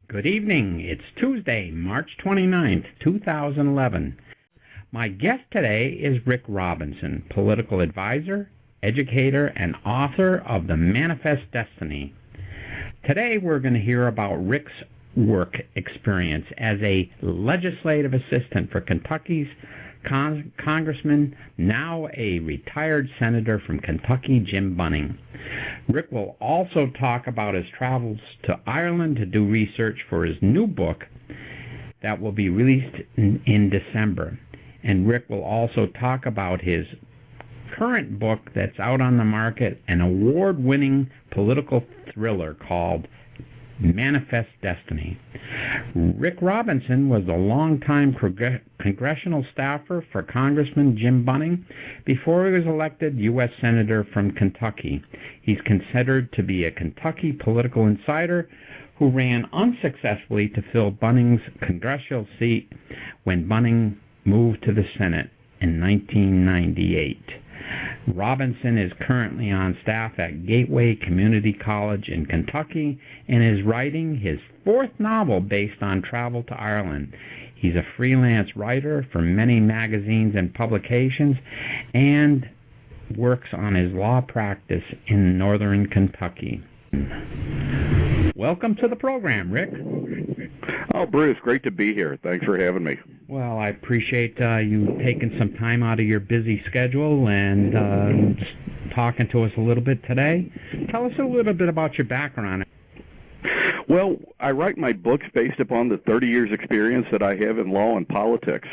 Good evening. It's Tuesday, March 29th, 2011. My guest today is Rick Robinson, political advisor, educator, and author of The Manifest Destiny. Today we're going to hear about Rick's work experience as a legislative assistant for Kentucky's Congressman, now a retired senator from Kentucky, Jim Bunning. Rick will also talk about his travels to Ireland to do research for his new book that will be released in December. And Rick will also talk about his current book that's out on the market, an award-winning political thriller called Manifest Destiny. Rick Robinson was a longtime congressional staffer for Congressman Jim Bunning before he was elected U.S. Senator from Kentucky. He's considered to be a Kentucky political insider who ran unsuccessfully to fill Bunning's congressional seat when Bunning moved to the Senate in 1998. Robinson is currently on staff at Gateway Community College in Kentucky and is writing his fourth novel based on travel to Ireland. He's a freelance writer for many magazines and publications and works on his law practice in northern Kentucky. Welcome to the program, Rick. Oh, Bruce, great to be here. Thanks for having me. Well, I appreciate you taking some time out of your busy schedule and talking to us a little bit today. Tell us a little bit about your background. Well, I write my books based upon the 30 years experience that I have in law and politics.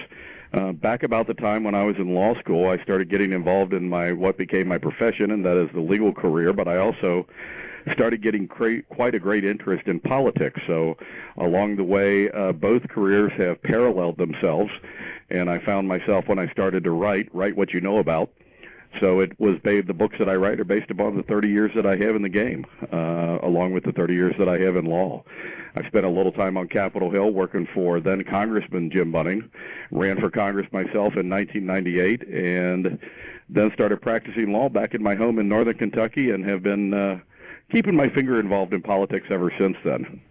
Back about the time when I was in law school, I started getting involved in what became my profession, and that is the legal career, but I also started getting quite a great interest in politics. So along the way, both careers have paralleled themselves, and I found myself when I started to write what you know about. So the books that I write are based upon the 30 years that I have in the game, along with the 30 years that I have in law. I spent a little time on Capitol Hill working for then Congressman Jim Bunning, ran for Congress myself in 1998, and then started practicing law back in my home in northern Kentucky and have been keeping my finger involved in politics ever since then.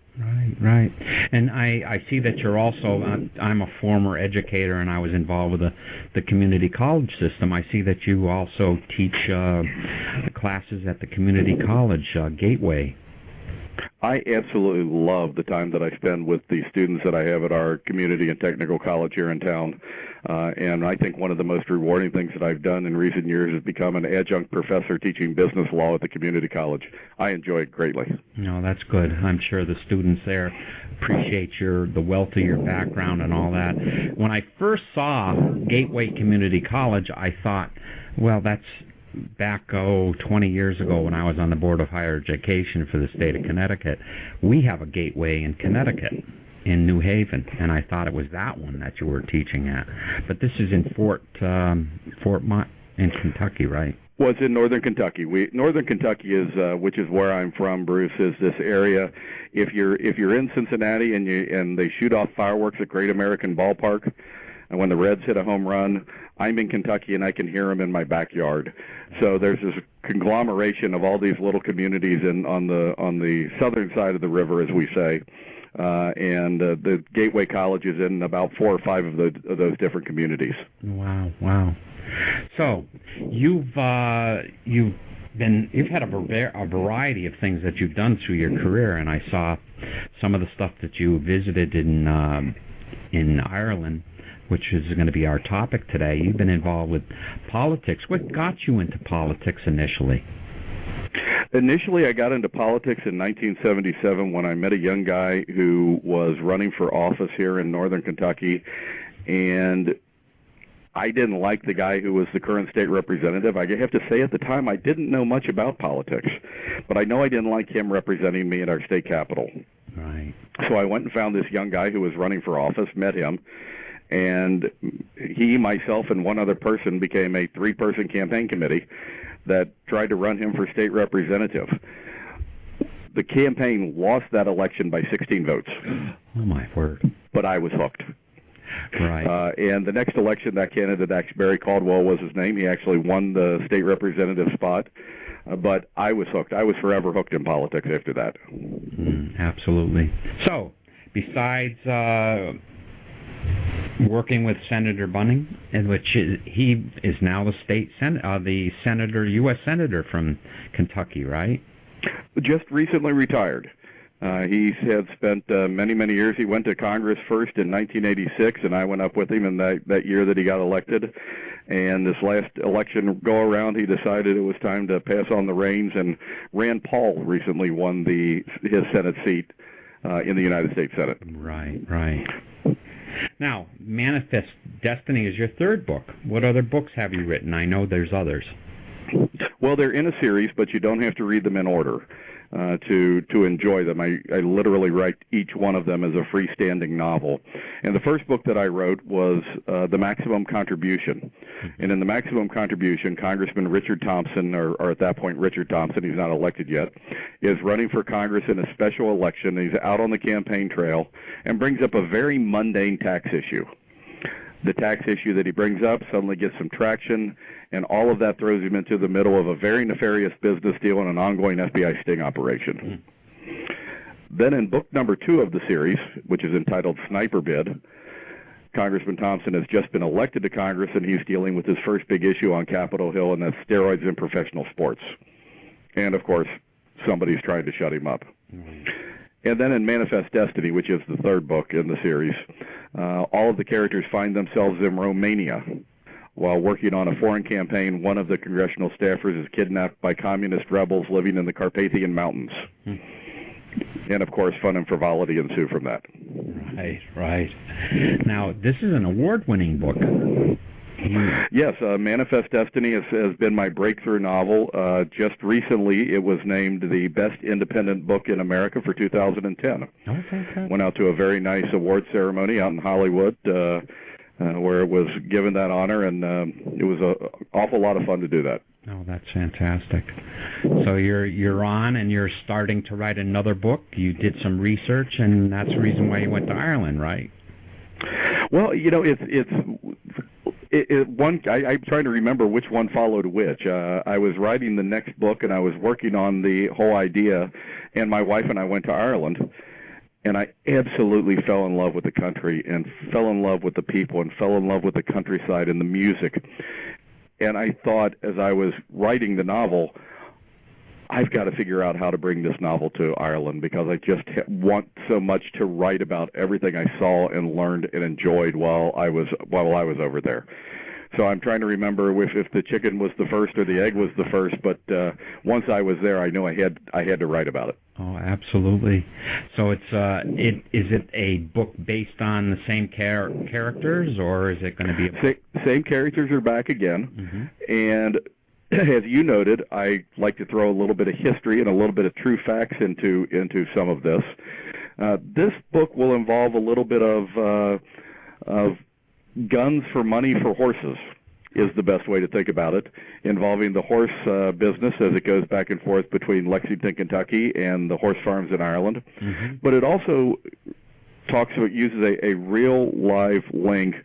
Right. And I see that you're also, I'm a former educator and I was involved with the community college system. I see that you also teach classes at the community college, Gateway. I absolutely love the time that I spend with the students that I have at our community and technical college here in town. And I think one of the most rewarding things that I've done in recent years is become an adjunct professor teaching business law at the community college. I enjoy it greatly. No, that's good. I'm sure the students there appreciate the wealth of your background and all that. When I first saw Gateway Community College, I thought, well, that's back 20 years ago when I was on the Board of Higher Education for the state of Connecticut. We have a Gateway in Connecticut, in New Haven, and I thought it was that one that you were teaching at. But this is in Fort Mott in Kentucky, right? Well, it's in northern Kentucky. Northern Kentucky is, which is where I'm from, Bruce, is this area. If you're in Cincinnati and they shoot off fireworks at Great American Ballpark, and when the Reds hit a home run, I'm in Kentucky and I can hear them in my backyard. So there's this conglomeration of all these little communities on the southern side of the river, as we say. And the Gateway College is in about 4 or 5 of those different communities. Wow. So you've had a variety of things that you've done through your career, and I saw some of the stuff that you visited in Ireland, which is going to be our topic today. You've been involved with politics. What got you into politics initially? Initially, I got into politics in 1977 when I met a young guy who was running for office here in northern Kentucky, and I didn't like the guy who was the current state representative. I have to say at the time I didn't know much about politics, but I know I didn't like him representing me at our state capitol. Right. So I went and found this young guy who was running for office, met him, and he, myself, and one other person became a 3-person campaign committee that tried to run him for state representative. The campaign lost that election by 16 votes. Oh, my word. But I was hooked. Right. And the next election, that candidate, Barry Caldwell was his name. He actually won the state representative spot. But I was hooked. I was forever hooked in politics after that. Absolutely. So, besides working with Senator Bunning, in which he is now the senator, U.S. senator from Kentucky, right? Just recently retired. He had spent many years. He went to Congress first in 1986, and I went up with him in that year that he got elected. And this last election go-around, he decided it was time to pass on the reins, and Rand Paul recently won his Senate seat in the United States Senate. Right. Now, Manifest Destiny is your third book. What other books have you written? I know there's others. Well, they're in a series, but you don't have to read them in order to enjoy them. I literally write each one of them as a freestanding novel. And the first book that I wrote was The Maximum Contribution. And in The Maximum Contribution, Congressman Richard Thompson, or at that point Richard Thompson, he's not elected yet, is running for Congress in a special election. He's out on the campaign trail and brings up a very mundane tax issue. The tax issue that he brings up suddenly gets some traction, and all of that throws him into the middle of a very nefarious business deal and an ongoing FBI sting operation. Then in book number 2 of the series, which is entitled Sniper Bid, Congressman Thompson has just been elected to Congress, and he's dealing with his first big issue on Capitol Hill, and that's steroids in professional sports. And, of course, somebody's trying to shut him up. And then in Manifest Destiny, which is the third book in the series, all of the characters find themselves in Romania. While working on a foreign campaign, one of the congressional staffers is kidnapped by communist rebels living in the Carpathian Mountains. And, of course, fun and frivolity ensue from that. Right. Now, this is an award-winning book. Yes, Manifest Destiny has been my breakthrough novel. Just recently, it was named the best independent book in America for 2010. Okay. Went out to a very nice award ceremony out in Hollywood, where it was given that honor, and it was an awful lot of fun to do that. Oh, that's fantastic. So you're on, and you're starting to write another book. You did some research, and that's the reason why you went to Ireland, right? Well, I'm trying to remember which one followed which. I was writing the next book, and I was working on the whole idea, and my wife and I went to Ireland, and I absolutely fell in love with the country and fell in love with the people and fell in love with the countryside and the music. And I thought, as I was writing the novel, I've got to figure out how to bring this novel to Ireland, because I just want so much to write about everything I saw and learned and enjoyed while I was over there. So I'm trying to remember if the chicken was the first or the egg was the first, but once I was there, I knew I had to write about it. Oh, absolutely. So is it a book based on the same characters, or is it going to be same characters are back again, and as you noted, I like to throw a little bit of history and a little bit of true facts into some of this. This book will involve a little bit of guns for money for horses, is the best way to think about it, involving the horse business as it goes back and forth between Lexington, Kentucky, and the horse farms in Ireland. But it also uses a real live link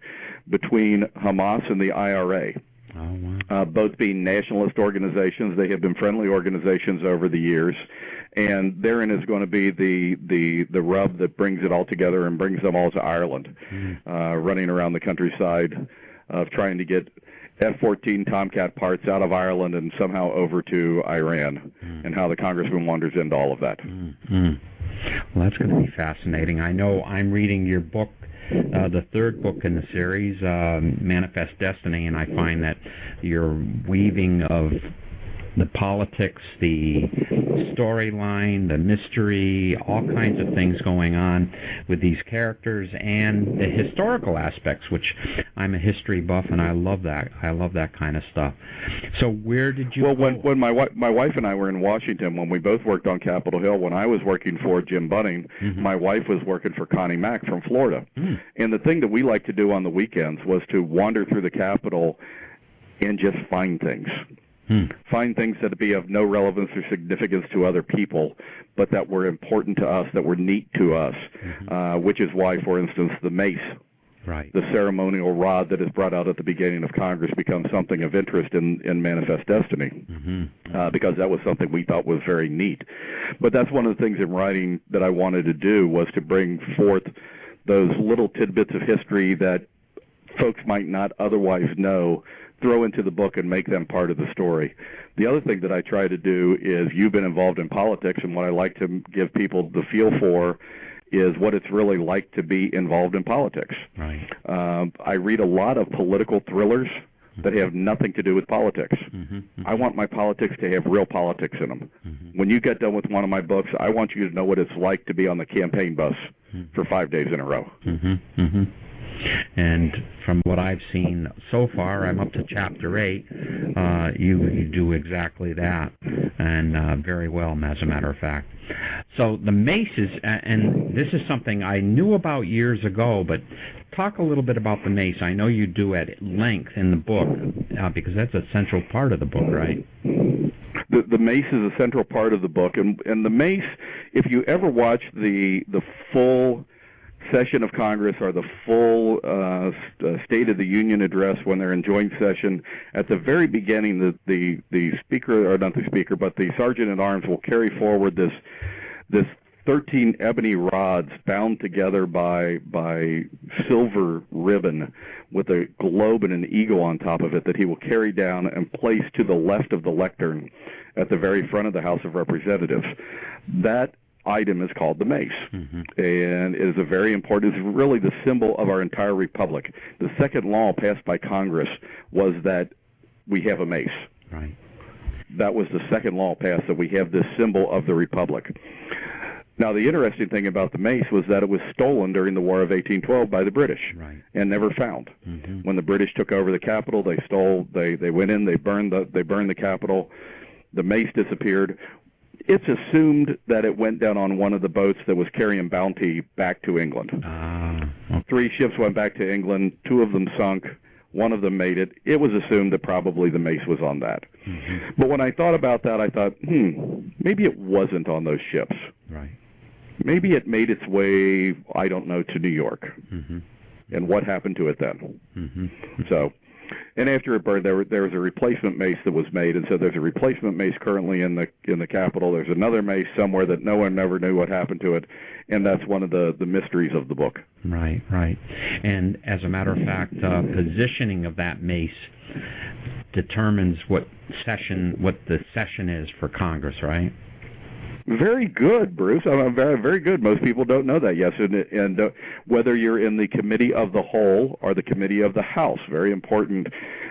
between Hamas and the IRA. Oh, wow. Both being nationalist organizations. They have been friendly organizations over the years, and therein is going to be the rub that brings it all together and brings them all to Ireland, running around the countryside of trying to get F-14 Tomcat parts out of Ireland and somehow over to Iran, and how the congressman wanders into all of that. Well, that's going to be fascinating. I know I'm reading your book, the third book in the series, Manifest Destiny, and I find that your weaving of the politics, the storyline, the mystery, all kinds of things going on with these characters, and the historical aspects, which I'm a history buff, and I love that. I love that kind of stuff. So where did you go? When my wife and I were in Washington, when we both worked on Capitol Hill, when I was working for Jim Bunning, my wife was working for Connie Mack from Florida. And the thing that we liked to do on the weekends was to wander through the Capitol and just find things. Find things that would be of no relevance or significance to other people, but that were important to us, that were neat to us, which is why, for instance, the mace Right. the ceremonial rod that is brought out at the beginning of Congress becomes something of interest in Manifest Destiny, because that was something we thought was very neat. But that's one of the things in writing that I wanted to do, was to bring forth those little tidbits of history that folks might not otherwise know, throw into the book and make them part of the story. The other thing that I try to do is, you've been involved in politics, and what I like to give people the feel for is what it's really like to be involved in politics. Right. I read a lot of political thrillers that have nothing to do with politics. I want my politics to have real politics in them. When you get done with one of my books, I want you to know what it's like to be on the campaign bus for 5 days in a row. And from what I've seen so far, I'm up to chapter 8. You do exactly that, and very well, as a matter of fact. So the maces, and this is something I knew about years ago, but talk a little bit about the mace. I know you do at length in the book, because that's a central part of the book, right? The mace is a central part of the book, and the mace, if you ever watch the full session of Congress, or the full State of the Union address when they're in joint session, at the very beginning, the speaker, or not the speaker, but the sergeant-at-arms will carry forward this 13 ebony rods bound together by silver ribbon with a globe and an eagle on top of it, that he will carry down and place to the left of the lectern at the very front of the House of Representatives. That item is called the mace, and is a very important, it's really the symbol of our entire republic. The second law passed by Congress was that we have a mace. Right. That was the second law passed, that we have this symbol of the republic. Now, the interesting thing about the mace was that it was stolen during the War of 1812 by the British, and never found. When the British took over the capital, they went in, they burned the capital. The mace disappeared. It's assumed that it went down on one of the boats that was carrying bounty back to England. Okay. 3 ships went back to England. 2 of them sunk. 1 of them made it. It was assumed that probably the mace was on that. But when I thought about that, I thought, maybe it wasn't on those ships. Right. Maybe it made its way, I don't know, to New York. And what happened to it then? So, and after it burned, there was a replacement mace that was made, and so there's a replacement mace currently in the Capitol. There's another mace somewhere that no one ever knew what happened to it, and that's one of the mysteries of the book. Right, right. And as a matter of fact, positioning of that mace determines what the session is for Congress, right? Very good, Bruce. Very, very good. Most people don't know that, yes. And whether you're in the Committee of the Whole or the Committee of the House, very important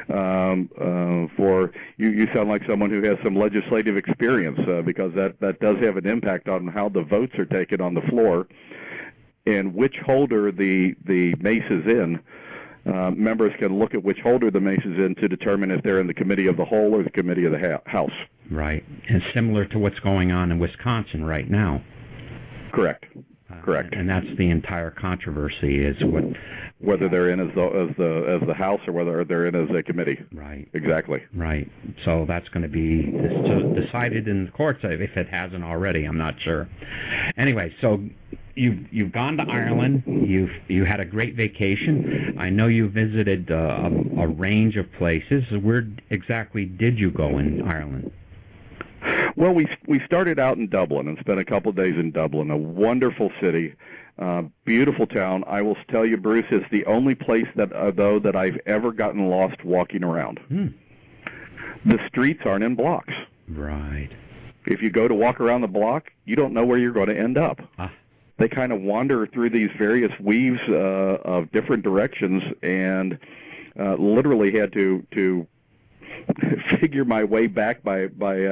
for you. You sound like someone who has some legislative experience, because that does have an impact on how the votes are taken on the floor and which holder the mace is in. Members can look at which holder the mace is in to determine if they're in the Committee of the Whole or the Committee of the House. Right. And similar to what's going on in Wisconsin right now. Correct. Correct. And that's the entire controversy, is whether they're in as the House or whether they're in as a committee. Right. Exactly. Right. So that's going to be decided in the courts, if it hasn't already. I'm not sure. Anyway, so you've gone to Ireland. You had a great vacation. I know you visited a range of places. Where exactly did you go in Ireland? Well, we started out in Dublin and spent a couple of days in Dublin, a wonderful city, beautiful town. I will tell you, Bruce, it's the only place that I've ever gotten lost walking around. The streets aren't in blocks. Right. If you go to walk around the block, you don't know where you're going to end up. They kind of wander through these various weaves of different directions, and literally had to figure my way back by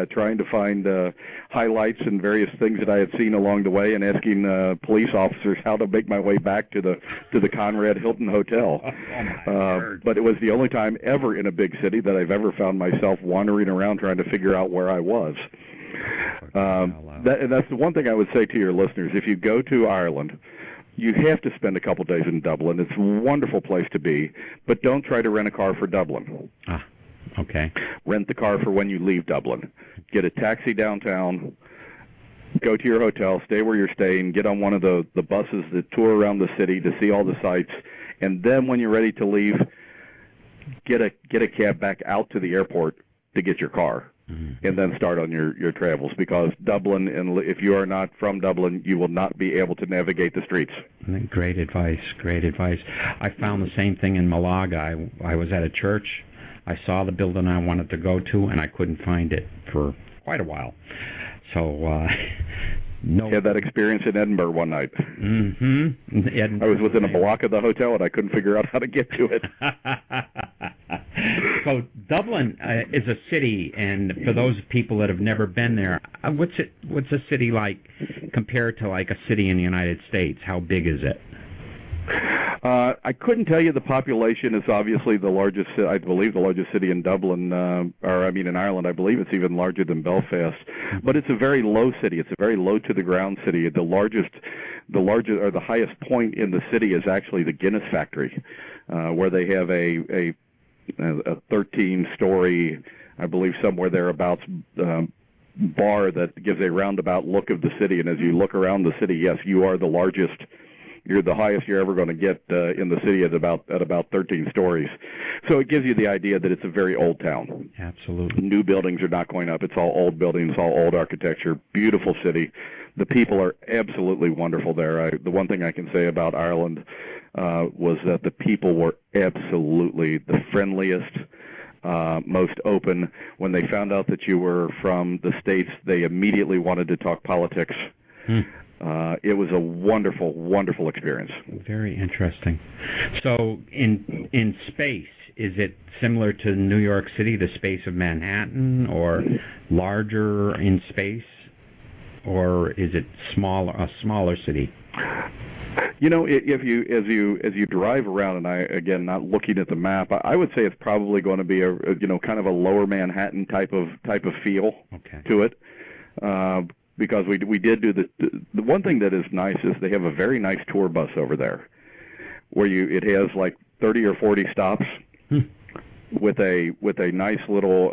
trying to find highlights and various things that I had seen along the way, and asking police officers how to make my way back to the Conrad Hilton Hotel. But it was the only time ever in a big city that I've ever found myself wandering around trying to figure out where I was. That's the one thing I would say to your listeners. If you go to Ireland, you have to spend a couple days in Dublin. It's a wonderful place to be, but don't try to rent a car for Dublin. Okay. Rent the car for when you leave Dublin. Get a taxi downtown, go to your hotel, stay where you're staying, get on one of the buses that tour around the city to see all the sights, And then when you're ready to leave, get a cab back out to the airport to get your car, and then start on your travels, because Dublin, and if you are not from Dublin, you will not be able to navigate the streets. Great advice, great advice. I found the same thing in Malaga. I was at a church. I saw the building I wanted to go to, and I couldn't find it for quite a while. So, no. I had that experience in Edinburgh one night. Mm-hmm. I was within a block of the hotel, and I couldn't figure out how to get to it. So Dublin is a city, and for those people that have never been there, what's a city like compared to like a city in the United States? How big is it? I couldn't tell you. The population is obviously the largest, I believe the largest city in Dublin, in Ireland. I believe it's even larger than Belfast. But it's a very low city. It's a very low to the ground city. The highest point in the city is actually the Guinness factory, where they have a 13-story, I believe somewhere thereabouts, bar that gives a roundabout look of the city. And as you look around the city, yes, you are the largest. You're the highest you're ever going to get in the city at about 13 stories. So it gives you the idea that it's a very old town. Absolutely. New buildings are not going up. It's all old buildings, all old architecture. Beautiful city. The people are absolutely wonderful there. The one thing I can say about Ireland was that the people were absolutely the friendliest, most open. When they found out that you were from the States, they immediately wanted to talk politics. It was a wonderful, wonderful experience. Very interesting. So in space, is it similar to New York City, the space of Manhattan, or larger in space, or is it a smaller city? You know, if you as you drive around, and I, again, not looking at the map, I would say it's probably going to be a kind of a lower Manhattan type of feel to it. Because we did do the one thing that is nice is they have a very nice tour bus over there, where it has like 30 or 40 stops with a nice little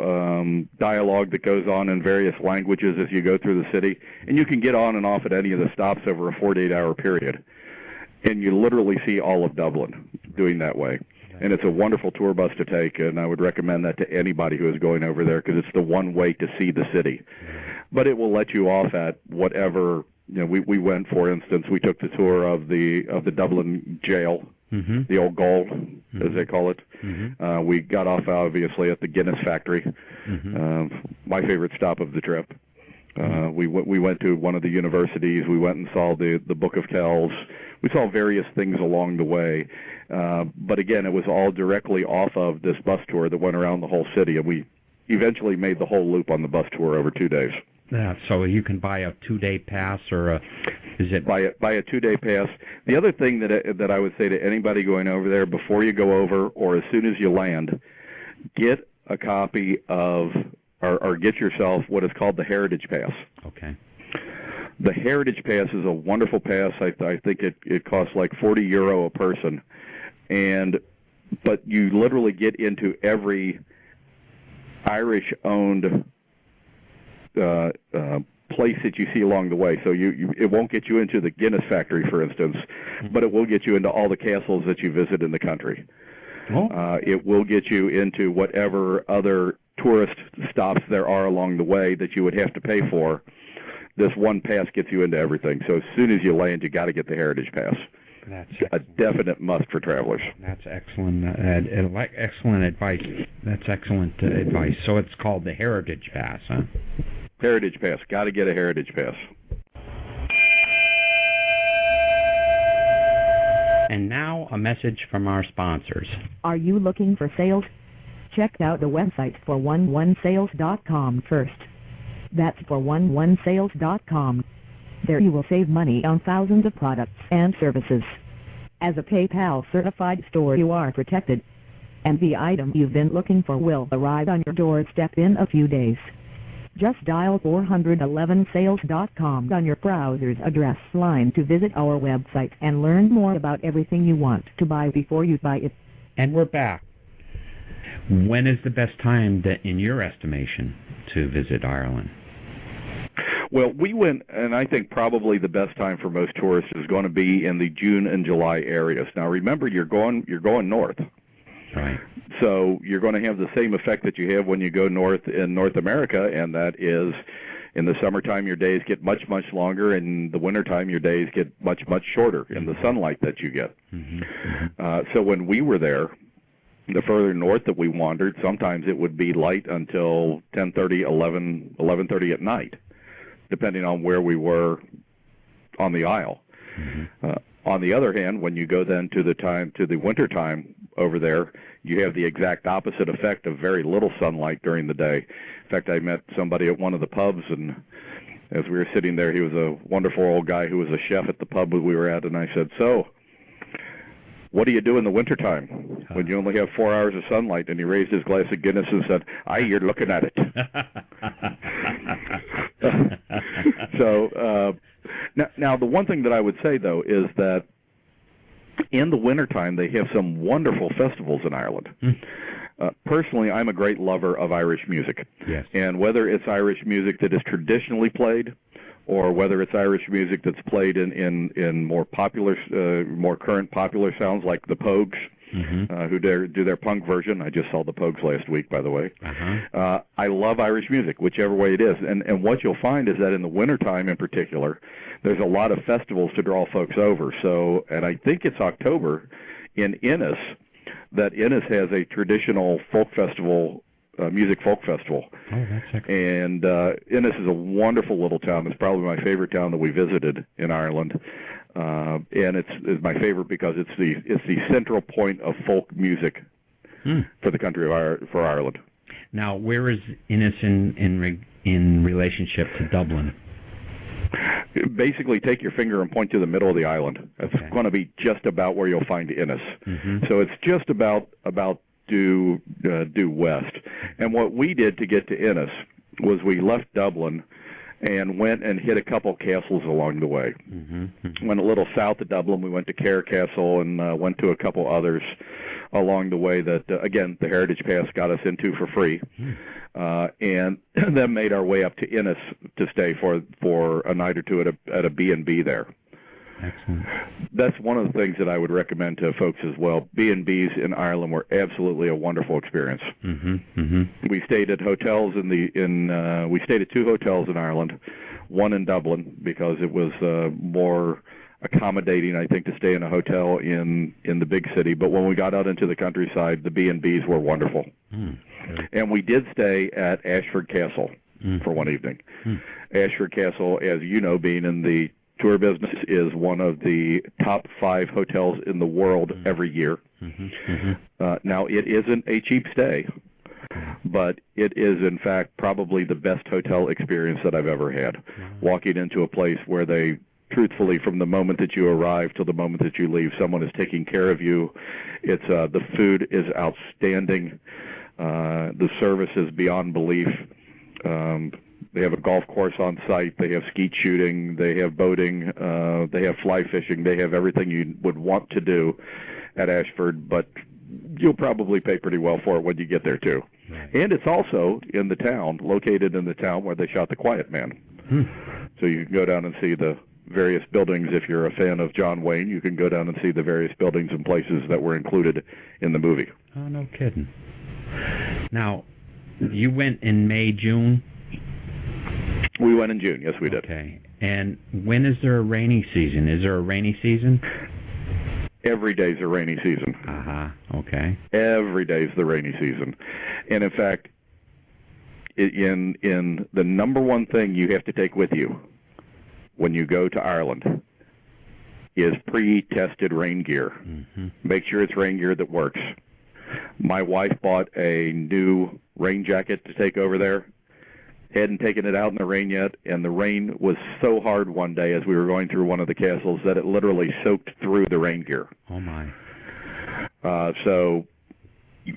dialogue that goes on in various languages as you go through the city, and you can get on and off at any of the stops over a 48-hour period, and you literally see all of Dublin doing that way. And it's a wonderful tour bus to take, and I would recommend that to anybody who is going over there, because it's the one way to see the city. But it will let you off at whatever, we went, for instance, we took the tour of the Dublin jail, the old Gaol, as they call it. We got off, obviously, at the Guinness factory, my favorite stop of the trip. We went to one of the universities. We went and saw the Book of Kells. We saw various things along the way. But again, it was all directly off of this bus tour that went around the whole city, and we eventually made the whole loop on the bus tour over 2 days. Yeah, so you can buy a 2-day pass, or buy a 2-day pass. The other thing that I would say to anybody going over there, before you go over or as soon as you land, get a copy of or get yourself what is called the Heritage Pass. Okay. The Heritage Pass is a wonderful pass. I think it costs like €40 a person, but you literally get into every Irish-owned place that you see along the way. So it won't get you into the Guinness factory, for instance, but it will get you into all the castles that you visit in the country. It will get you into whatever other tourist stops there are along the way that you would have to pay for. This one pass gets you into everything. So as soon as you land, you got to get the Heritage Pass. That's a definite must for travelers. That's excellent. Excellent advice. That's excellent advice. So it's called the Heritage Pass, huh? Heritage Pass. Got to get a Heritage Pass. And now a message from our sponsors. Are you looking for sales? Check out the website for11sales.com first. That's for11sales.com. There you will save money on thousands of products and services. As a PayPal certified store, you are protected, and the item you've been looking for will arrive on your doorstep in a few days. Just dial 411sales.com on your browser's address line to visit our website and learn more about everything you want to buy before you buy it. And we're back. When is the best time, in your estimation, to visit Ireland? Well, we went, and I think probably the best time for most tourists is going to be in the June and July areas. Now, remember, you're going north. Right. So you're going to have the same effect that you have when you go north in North America, and that is in the summertime your days get much, much longer, and in the wintertime your days get much, much shorter in the sunlight that you get. So when we were there, the further north that we wandered, sometimes it would be light until 10:30, 11:30 at night, depending on where we were on the isle. On the other hand, when you go then to the winter time over there, you have the exact opposite effect of very little sunlight during the day. In fact, I met somebody at one of the pubs, and as we were sitting there, he was a wonderful old guy who was a chef at the pub that we were at, and I said, "So, what do you do in the wintertime when you only have 4 hours of sunlight?" And he raised his glass of Guinness and said, "Aye, you're looking at it." So now the one thing that I would say, though, is that in the wintertime they have some wonderful festivals in Ireland. Personally, I'm a great lover of Irish music. Yes. And whether it's Irish music that is traditionally played, or whether it's Irish music that's played in more popular, more current popular sounds like the Pogues, who do their punk version. I just saw the Pogues last week, by the way. I love Irish music, whichever way it is. And what you'll find is that in the wintertime in particular, there's a lot of festivals to draw folks over. So, and I think it's October in Innis, that Innis has a traditional folk festival, music folk festival. Oh, that's excellent. And Innis is a wonderful little town. It's probably my favorite town that we visited in Ireland. And it's my favorite because it's the central point of folk music for the country of for Ireland. Now, where is Innis in relationship to Dublin? Basically, take your finger and point to the middle of the island. That's going to be just about where you'll find Innis. So it's just about due west. And what we did to get to Innis was we left Dublin and went and hit a couple castles along the way. Went a little south of Dublin. We went to Cahir Castle and went to a couple others along the way that, again, the Heritage Pass got us into for free. And then made our way up to Innis to stay for a night or two at a B&B there. Excellent. That's one of the things that I would recommend to folks as well. B&Bs in Ireland were absolutely a wonderful experience. We stayed at hotels we stayed at 2 hotels in Ireland, one in Dublin because it was more accommodating, I think, to stay in a hotel in the big city. But when we got out into the countryside, the B&Bs were wonderful. And we did stay at Ashford Castle for one evening. Ashford Castle, as you know, being in the tour business, is one of the top 5 hotels in the world every year. Now, it isn't a cheap stay, but it is, in fact, probably the best hotel experience that I've ever had. Walking into a place where they, truthfully, from the moment that you arrive to the moment that you leave, someone is taking care of you. It's the food is outstanding. The service is beyond belief. They have a golf course on site. They have skeet shooting. They have boating. They have fly fishing. They have everything you would want to do at Ashford, but you'll probably pay pretty well for it when you get there, too. And it's also in the town, located in the town where they shot The Quiet Man. So you can go down and see the various buildings. If you're a fan of John Wayne, you can go down and see the various buildings and places that were included in the movie. Oh, no kidding. Now, you went in May, June? We went in June, yes, we did. Okay. And when is there a rainy season? Is there a rainy season? Every day's a rainy season. Okay. Every day's the rainy season. And in fact, in the number one thing you have to take with you when you go to Ireland is pre-tested rain gear. Make sure it's rain gear that works. My wife bought a new rain jacket to take over there. Hadn't taken it out in the rain yet, and the rain was so hard one day as we were going through one of the castles that it literally soaked through the rain gear. Oh my! So,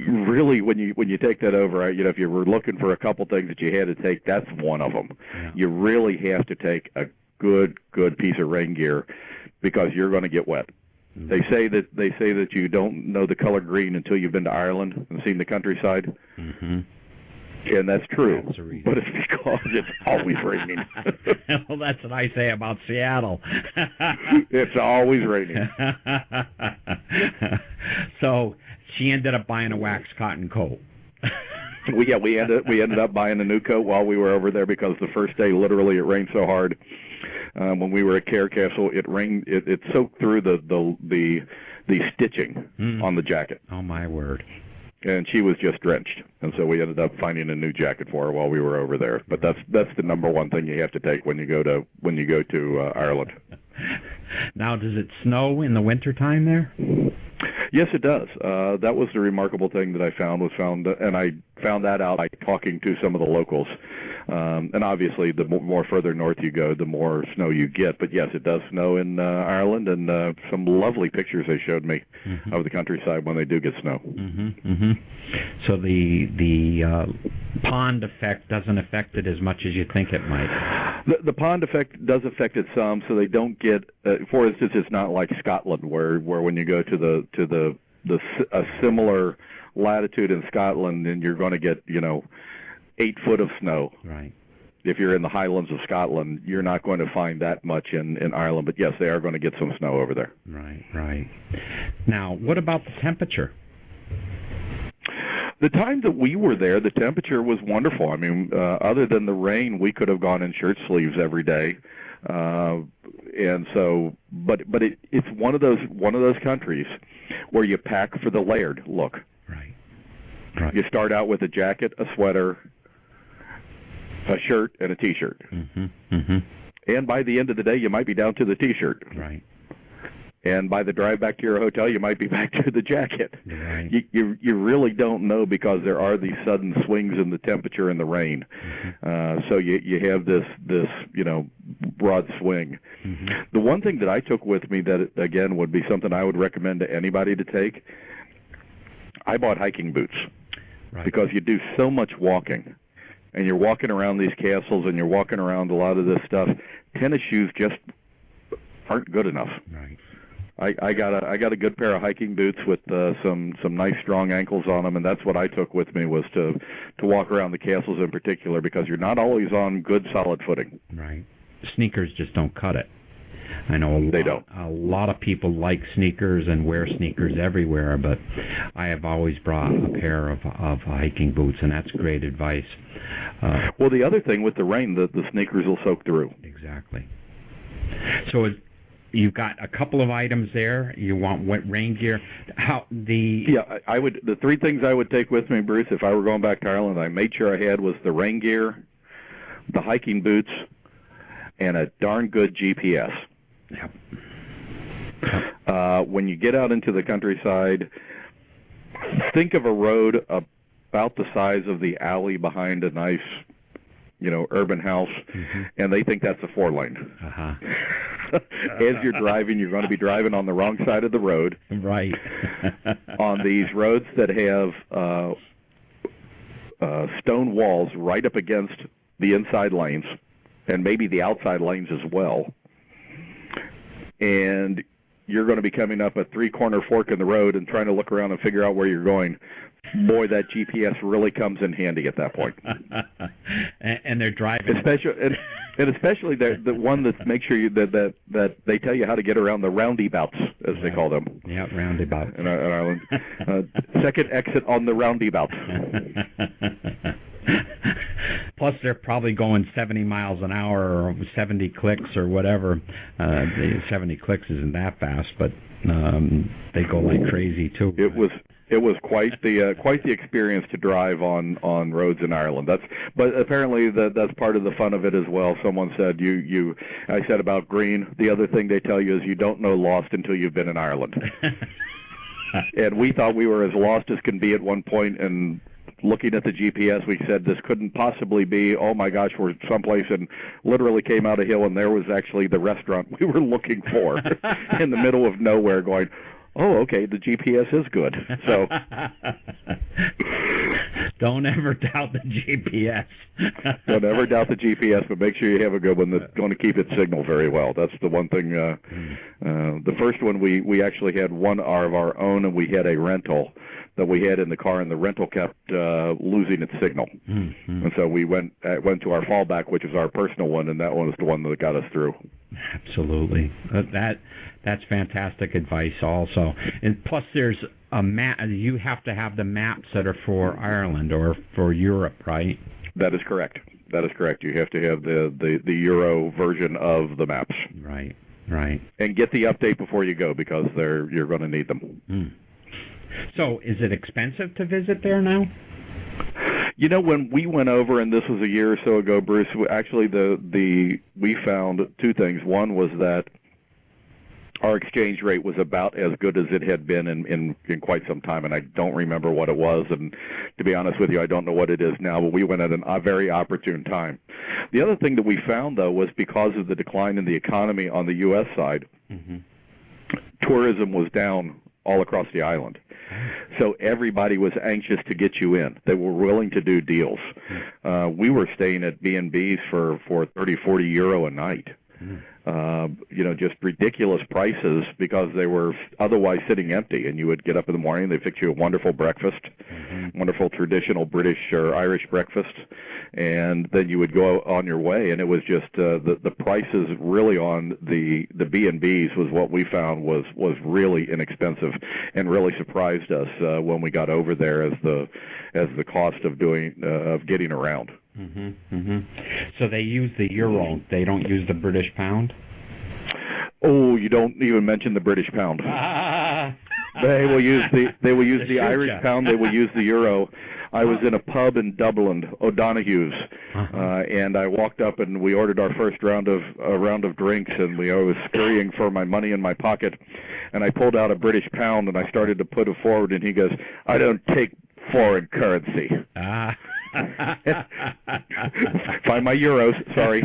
really, when you take that over, if you were looking for a couple things that you had to take, that's one of them. You really have to take a good piece of rain gear because you're going to get wet. They say that you don't know the color green until you've been to Ireland and seen the countryside. And that's true, That's the reason. but it's because it's always raining. Well, that's what I say about Seattle. It's always raining. So she ended up buying a wax cotton coat. We ended up buying a new coat while we were over there because the first day, literally, it rained so hard. When we were at Care Castle, it rained. It soaked through the stitching on the jacket. Oh my word! And she was just drenched, and so we ended up finding a new jacket for her while we were over there. But that's the number one thing you have to take when you go to Ireland. Now, does it snow in the wintertime there? Yes, it does. That was the remarkable thing that I found, and I found that out by talking to some of the locals. And obviously, the more further north you go, the more snow you get. But yes, it does snow in Ireland, and some lovely pictures they showed me of the countryside when they do get snow. So the pond effect doesn't affect it as much as you think it might. The pond effect does affect it some, so they don't get. For instance, it's not like Scotland, where when you go to a similar latitude in Scotland, and you're going to get 8 foot of snow. Right. If you're in the Highlands of Scotland, you're not going to find that much in Ireland. But yes, they are going to get some snow over there. Right. Now, what about the temperature? The time that we were there, the temperature was wonderful. I mean, other than the rain, we could have gone in shirt sleeves every day. And so, but it's one of those countries where you pack for the layered look. Right. You start out with a jacket, a sweater, a shirt, and a T-shirt. And by the end of the day, you might be down to the T-shirt. Right. And by the drive back to your hotel, you might be back to the jacket. Right. You really don't know because there are these sudden swings in the temperature and the rain. So you have this broad swing. The one thing that I took with me that, again, would be something I would recommend to anybody to take, I bought hiking boots. Right. Because you do so much walking. And you're walking around these castles and you're walking around a lot of this stuff. Tennis shoes just aren't good enough. Right. I got a good pair of hiking boots with some nice strong ankles on them, and that's what I took with me, was to walk around the castles in particular, because you're not always on good solid footing. Right. Sneakers just don't cut it. I know a lot of people like sneakers and wear sneakers everywhere, but I have always brought a pair of hiking boots, and that's great advice. Well, the other thing with the rain, the sneakers will soak through. Exactly. So you've got a couple of items there. You want rain gear. I would. The 3 things I would take with me, Bruce, if I were going back to Ireland, I made sure I had was the rain gear, the hiking boots, and a darn good GPS. Yep. When you get out into the countryside, think of a road about the size of the alley behind a nice, urban house, and they think that's a 4-lane. As you're driving, you're going to be driving on the wrong side of the road. Right. On these roads that have stone walls right up against the inside lanes, and maybe the outside lanes as well. And you're going to be coming up a 3-corner fork in the road and trying to look around and figure out where you're going. Boy, that GPS really comes in handy at that point. And they're driving. Especially the one that makes sure that they tell you how to get around the roundabouts, as they call them. Yeah, roundabout. In Ireland. Second exit on the roundabout. Plus, they're probably going 70 miles an hour or 70 clicks or whatever. 70 clicks isn't that fast, but they go like crazy too. It was quite the experience to drive on roads in Ireland. But apparently that's part of the fun of it as well. Someone said I said about green. The other thing they tell you is you don't know lost until you've been in Ireland. And we thought we were as lost as can be at one point, and looking at the GPS, we said this couldn't possibly be, oh my gosh, we're someplace, and literally came out a hill, and there was actually the restaurant we were looking for in the middle of nowhere, going, oh, okay, the GPS is good. So don't ever doubt the GPS. Don't ever doubt the GPS, but make sure you have a good one that's going to keep its signal very well. That's the one thing. The first one, we actually had one of our own, and we had a rental. that we had in the car, and the rental kept losing its signal. Mm-hmm. And so we went to our fallback, which is our personal one, and that one was the one that got us through. Absolutely. That's fantastic advice also. And plus there's a map. You have to have the maps that are for Ireland or for Europe, right? That is correct. That is correct. You have to have the Euro version of the maps. Right, right. And get the update before you go, because you're going to need them. Mm. So is it expensive to visit there now? You know, when we went over, and this was a year or so ago, Bruce, actually we found two things. One was that our exchange rate was about as good as it had been in quite some time, and I don't remember what it was, and to be honest with you, I don't know what it is now, but we went at a very opportune time. The other thing that we found, though, was because of the decline in the economy on the U.S. side, tourism was down all across the island. So everybody was anxious to get you in. They were willing to do deals. We were staying at B&Bs for 30, 40 euro a night. Just ridiculous prices because they were otherwise sitting empty. And you would get up in the morning, they fix you a wonderful breakfast, wonderful traditional British or Irish breakfast, and then you would go on your way. And it was just the prices really on the B&Bs was what we found was really inexpensive, and really surprised us when we got over there as the cost of getting around. So they use the euro. They don't use the British pound? Oh, you don't even mention the British pound. They will use the Irish pound. They will use the euro. I was in a pub in Dublin, O'Donoghue's, and I walked up and we ordered our first round of drinks, and I was scurrying for my money in my pocket, and I pulled out a British pound and I started to put it forward, and he goes, "I don't take foreign currency." Find my euros. Sorry.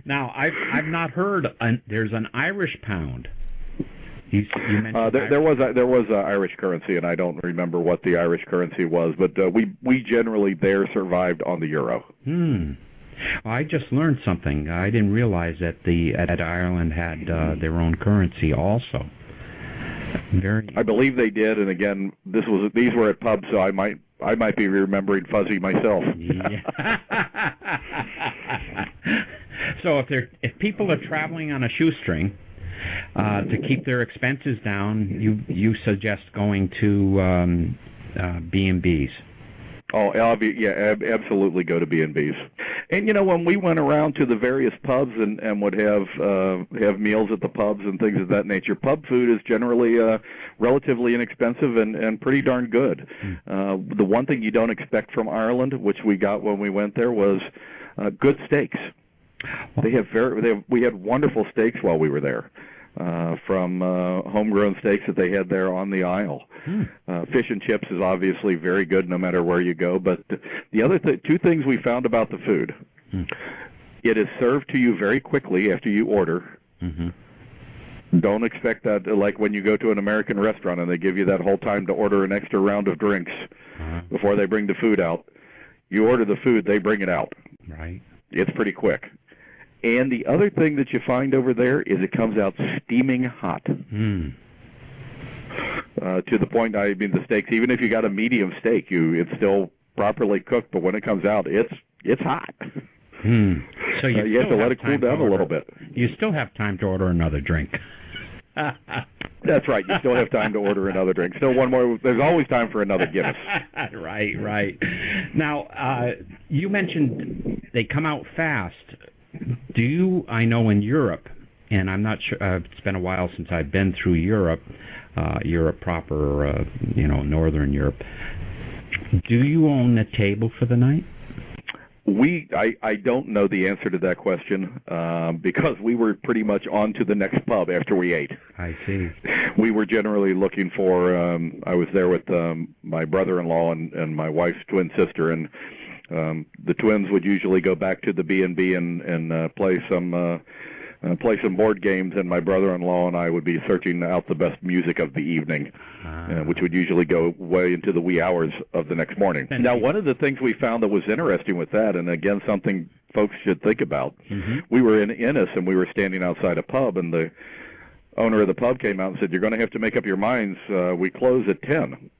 Now, I've not heard. There's an Irish pound. You mentioned there was Irish currency, and I don't remember what the Irish currency was, but we generally there survived on the euro. Well, I just learned something. I didn't realize that that Ireland had their own currency also. I believe they did, and again, these were at pubs, so I might be remembering fuzzy myself. Yeah. So if people are traveling on a shoestring to keep their expenses down, you suggest going to B&Bs. Oh, yeah, absolutely go to B&Bs. And when we went around to the various pubs and would have meals at the pubs and things of that nature, pub food is generally relatively inexpensive and pretty darn good. The one thing you don't expect from Ireland, which we got when we went there, was good steaks. We had wonderful steaks while we were there. From homegrown steaks that they had there on the Isle. Fish and chips is obviously very good no matter where you go, but the other two things we found about the food, it is served to you very quickly after you order. Don't expect that like when you go to an American restaurant and they give you that whole time to order an extra round of drinks before they bring the food out. You order the food, they bring it out. Right. It's pretty quick. And the other thing that you find over there is it comes out steaming hot. To the point, the steaks, even if you got a medium steak, it's still properly cooked, but when it comes out, it's hot. So you have to let it cool down a little bit. You still have time to order another drink. That's right. You still have time to order another drink. Still one more. There's always time for another Guinness. Right. Now, you mentioned they come out fast. I know in Europe, and I'm not sure, it's been a while since I've been through Europe proper, Northern Europe. Do you own a table for the night? I don't know the answer to that question because we were pretty much on to the next pub after we ate. I see. We were generally looking for, I was there with my brother-in-law and my wife's twin sister, and the twins would usually go back to the B&B and play some board games, and my brother-in-law and I would be searching out the best music of the evening, which would usually go way into the wee hours of the next morning. Now, one of the things we found that was interesting with that, and again, something folks should think about, we were in Ennis, and we were standing outside a pub, and owner of the pub came out and said, "You're going to have to make up your minds. We close at 10."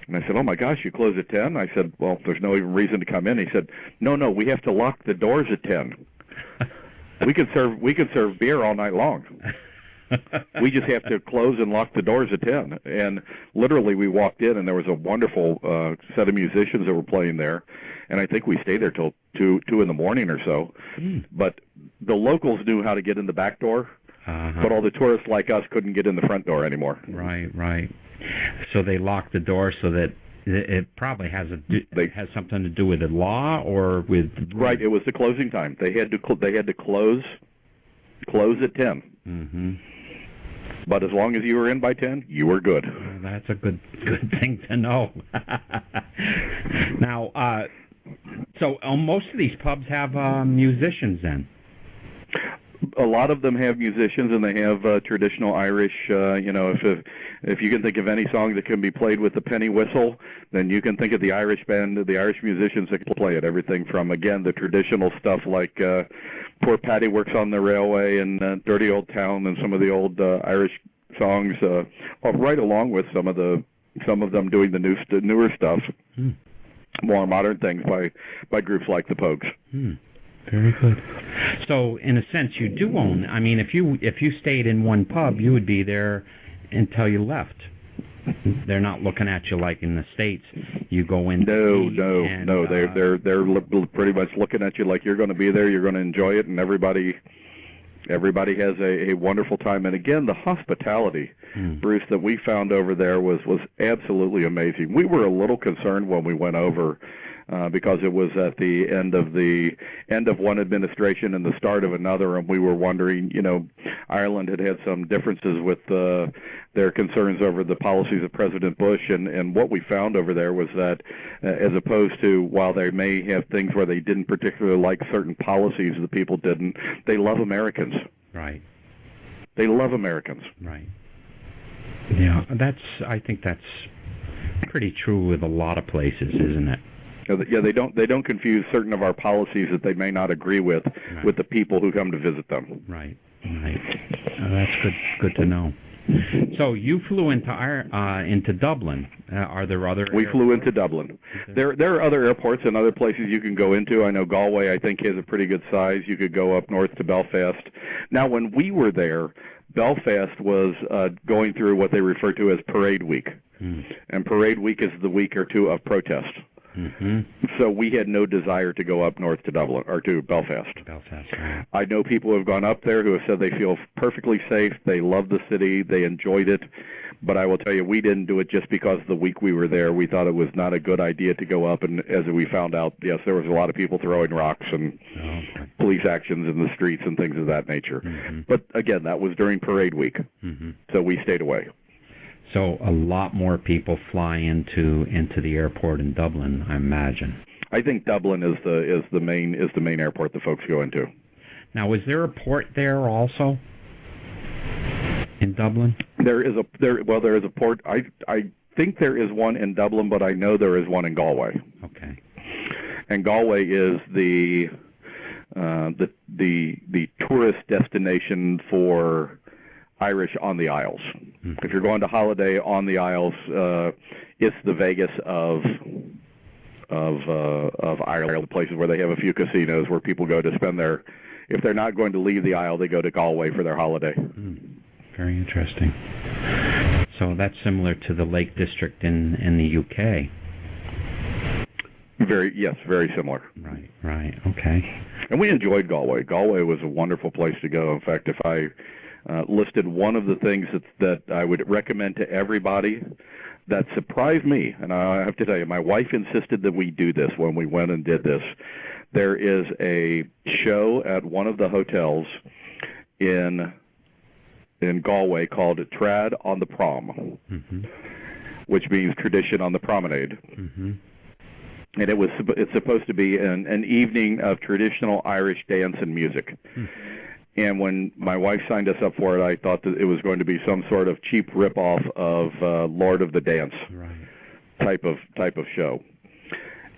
And I said, "Oh my gosh, you close at 10?" I said, "Well, there's no even reason to come in." He said, "No, we have to lock the doors at 10. We can serve beer all night long. We just have to close and lock the doors at 10." And literally, we walked in, and there was a wonderful set of musicians that were playing there, and I think we stayed there till 2 in the morning or so. But the locals knew how to get in the back door, but all the tourists like us couldn't get in the front door anymore. Right. So they locked the door so that it probably has something to do with the law or with... Right, it was the closing time. They had to close at 10. Mm-hmm. But as long as you were in by 10, you were good. Well, that's a good thing to know. Now, so most of these pubs have musicians then? A lot of them have musicians, and they have traditional Irish. If you can think of any song that can be played with the penny whistle, then you can think of the Irish band, the Irish musicians that can play it. Everything from, again, the traditional stuff like "Poor Paddy Works on the Railway" and "Dirty Old Town" and some of the old Irish songs, right along with some of them doing the newer stuff, more modern things by groups like the Pogues. Very good. So, in a sense, you do own. I mean, if you stayed in one pub, you would be there until you left. They're not looking at you like in the States. You go in. No. They're pretty much looking at you like you're going to be there. You're going to enjoy it, and everybody has a wonderful time. And again, the hospitality, Bruce, that we found over there was absolutely amazing. We were a little concerned when we went over. Because it was at the end of one administration and the start of another, and we were wondering, Ireland had some differences with their concerns over the policies of President Bush, and what we found over there was that, as opposed to, while they may have things where they didn't particularly like certain policies, the people didn't, they love Americans. Right. They love Americans. Right. Yeah, I think that's pretty true with a lot of places, isn't it? Yeah, they don't confuse certain of our policies that they may not agree with the people who come to visit them. Right. That's good to know. So you flew into Dublin. Are there other? We flew into Dublin. There are other airports and other places you can go into. I know Galway, I think, has a pretty good size. You could go up north to Belfast. Now, when we were there, Belfast was going through what they refer to as Parade Week, and Parade Week is the week or two of protest. So we had no desire to go up north to Dublin or to Belfast. Right. I know people who have gone up there who have said they feel perfectly safe. They love the city. They enjoyed it. But I will tell you, we didn't do it just because the week we were there. We thought it was not a good idea to go up. And as we found out, yes, there was a lot of people throwing rocks and police actions in the streets and things of that nature. But again, that was during Parade Week. So we stayed away. So a lot more people fly into the airport in Dublin, I imagine. I think Dublin is the main airport that folks go into. Now, is there a port there also in Dublin? There is a port. I think there is one in Dublin, but I know there is one in Galway. Okay. And Galway is the tourist destination for Irish on the Isles. If you're going to holiday on the Isles, it's the Vegas of Ireland, the places where they have a few casinos where people go to spend their. If they're not going to leave the Isle, they go to Galway for their holiday. Very interesting. So that's similar to the Lake District in the UK. Very similar. Right. Okay. And we enjoyed Galway. Galway was a wonderful place to go. In fact, if I listed one of the things that I would recommend to everybody that surprised me, and I have to tell you, my wife insisted that we do this when we went and did this. There is a show at one of the hotels in Galway called Trad on the Prom, which means tradition on the promenade. And it's supposed to be an evening of traditional Irish dance and music. And when my wife signed us up for it, I thought that it was going to be some sort of cheap ripoff of Lord of the Dance type of show.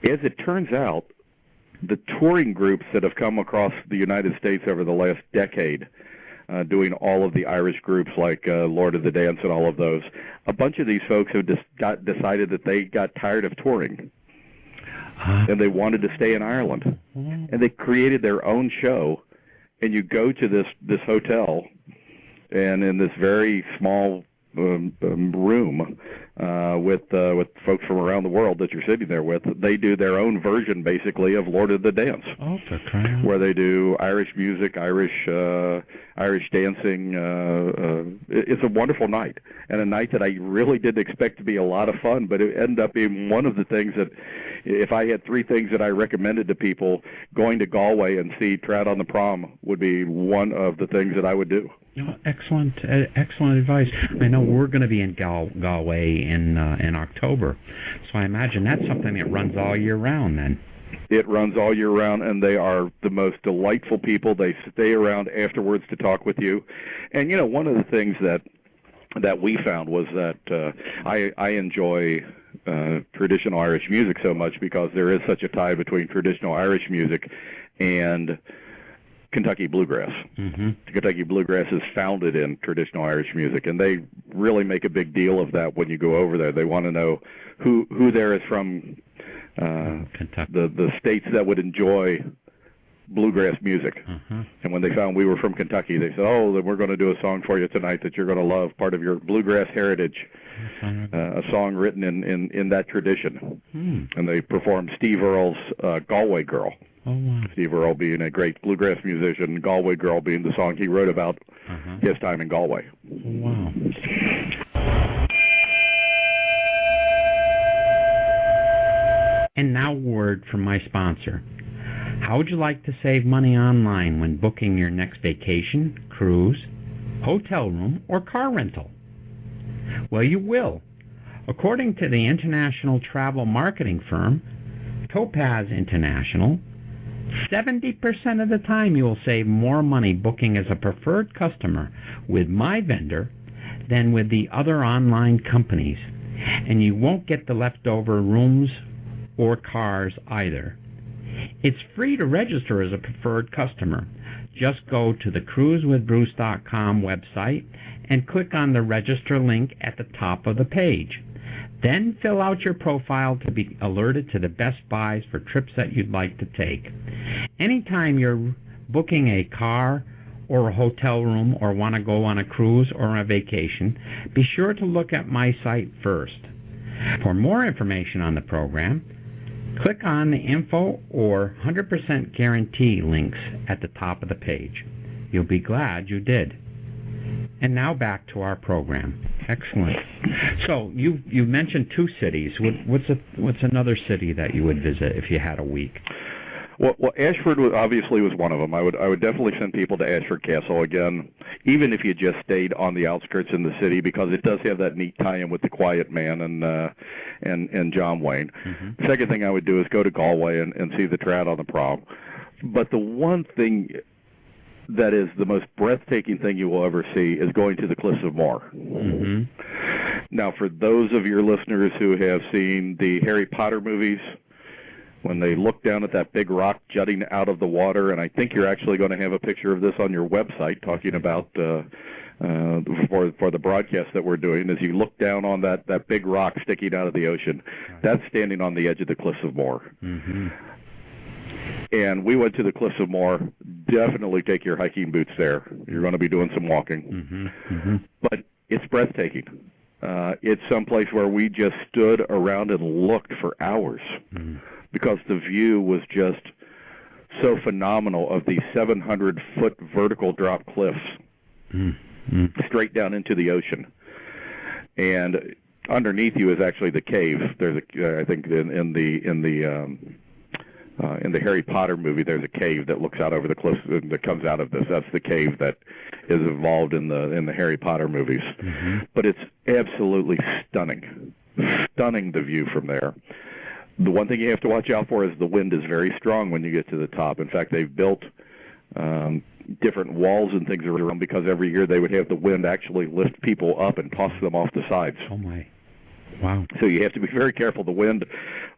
As it turns out, the touring groups that have come across the United States over the last decade doing all of the Irish groups like Lord of the Dance and all of those. A bunch of these folks have decided that they got tired of touring, and they wanted to stay in Ireland. And they created their own show, and you go to this hotel, and in this very small room with folks from around the world that you're sitting there with, they do their own version, basically, of Lord of the Dance, where they do Irish music, Irish dancing. It's a wonderful night, and a night that I really didn't expect to be a lot of fun, but it ended up being one of the things that, if I had three things that I recommended to people, going to Galway and see Trout on the Prom would be one of the things that I would do. Oh, excellent advice. I know we're going to be in Galway in October, so I imagine that's something that runs all year round then. It runs all year round, and they are the most delightful people. They stay around afterwards to talk with you. And, one of the things that we found was that I enjoy traditional Irish music so much because there is such a tie between traditional Irish music and Kentucky bluegrass. Mm-hmm. Kentucky bluegrass is founded in traditional Irish music, and they really make a big deal of that when you go over there. They want to know who there is from Kentucky, the states that would enjoy bluegrass music. Mm-hmm. And when they found we were from Kentucky, they said, "Oh, then we're going to do a song for you tonight that you're going to love, part of your bluegrass heritage." A song written in that tradition. And they performed Steve Earle's Galway Girl. Oh, wow. Steve Earle being a great bluegrass musician, Galway Girl being the song he wrote about his time in Galway. Wow. And now a word from my sponsor. How would you like to save money online when booking your next vacation, cruise, hotel room, or car rental? Well, you will. According to the international travel marketing firm, Topaz International, 70% of the time you will save more money booking as a preferred customer with my vendor than with the other online companies. And you won't get the leftover rooms or cars either. It's free to register as a preferred customer. Just go to the cruisewithbruce.com website and click on the register link at the top of the page. Then fill out your profile to be alerted to the best buys for trips that you'd like to take. Anytime you're booking a car or a hotel room or want to go on a cruise or a vacation, be sure to look at my site first. For more information on the program, click on the info or 100% guarantee links at the top of the page. You'll be glad you did. And now back to our program. Excellent. So you mentioned two cities. What's another city that you would visit if you had a week? Well, Ashford obviously was one of them. I would definitely send people to Ashford Castle again, even if you just stayed on the outskirts in the city, because it does have that neat tie-in with the Quiet Man and John Wayne. Mm-hmm. Second thing I would do is go to Galway and see the Trout on the Prom. But the one thing that is the most breathtaking thing you will ever see is going to the Cliffs of Morher. Mm-hmm. Now, for those of your listeners who have seen the Harry Potter movies, when they look down at that big rock jutting out of the water, and I think you're actually going to have a picture of this on your website talking about for the broadcast that we're doing, as you look down on that big rock sticking out of the ocean, that's standing on the edge of the Cliffs of Morher. Mm-hmm. And we went to the Cliffs of Morher. Definitely take your hiking boots there. You're going to be doing some walking. Mm-hmm. Mm-hmm. But it's breathtaking. It's someplace where we just stood around and looked for hours because the view was just so phenomenal of these 700-foot vertical drop cliffs straight down into the ocean. And underneath you is actually the cave. There's I think in the Harry Potter movie, there's a cave that looks out over the cliffs that comes out of this. That's the cave that is involved in the Harry Potter movies. Mm-hmm. But it's absolutely stunning. Stunning, the view from there. The one thing you have to watch out for is the wind is very strong when you get to the top. In fact, they've built different walls and things around because every year they would have the wind actually lift people up and toss them off the sides. Oh, my. Wow. So you have to be very careful. The wind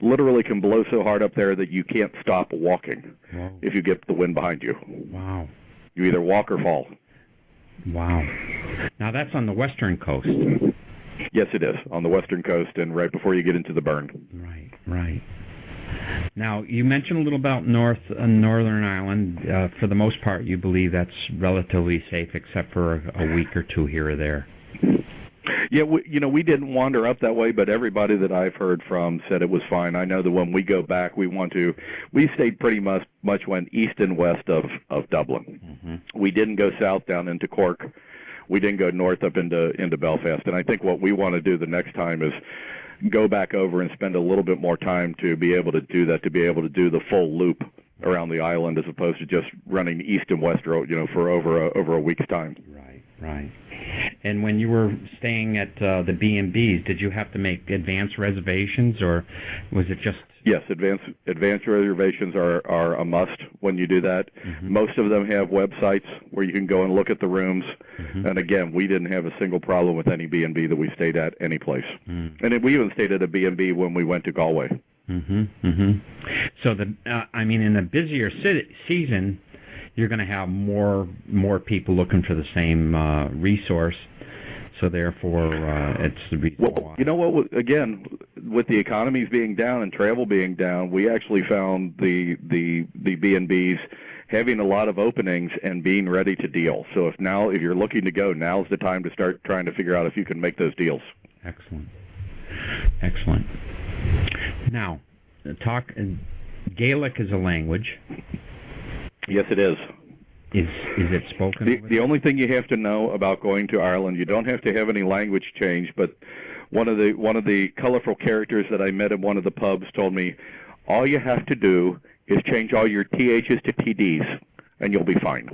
literally can blow so hard up there that you can't stop walking if you get the wind behind you. Wow. You either walk or fall. Wow. Now that's on the western coast. Yes, it is, on the western coast and right before you get into the Burn. Right, right. Now, you mentioned a little about Northern Ireland. For the most part, you believe that's relatively safe, except for a week or two here or there. Yeah, we didn't wander up that way, but everybody that I've heard from said it was fine. I know that when we go back, we stayed pretty much went east and west of Dublin. Mm-hmm. We didn't go south down into Cork. We didn't go north up into Belfast. And I think what we want to do the next time is go back over and spend a little bit more time to be able to do that, to be able to do the full loop around the island as opposed to just running east and west, for over a week's time. Right, right. And when you were staying at the B&Bs, did you have to make advance reservations, or was it just... Yes, advance reservations are a must when you do that. Mm-hmm. Most of them have websites where you can go and look at the rooms. Mm-hmm. And again, we didn't have a single problem with any B&B that we stayed at any place. Mm. And we even stayed at a B&B when we went to Galway. Mm-hmm. Mm-hmm. So in a busier season, you're going to have more people looking for the same resource. So therefore, it's the reason why. Well, you know what? Again, with the economies being down and travel being down, we actually found the B&Bs having a lot of openings and being ready to deal. So if you're looking to go, now's the time to start trying to figure out if you can make those deals. Excellent. Excellent. Now, Gaelic is a language. Yes, it is. Is it spoken? The only thing you have to know about going to Ireland, you don't have to have any language change, but one of the colorful characters that I met in one of the pubs told me, all you have to do is change all your THs to TDs, and you'll be fine.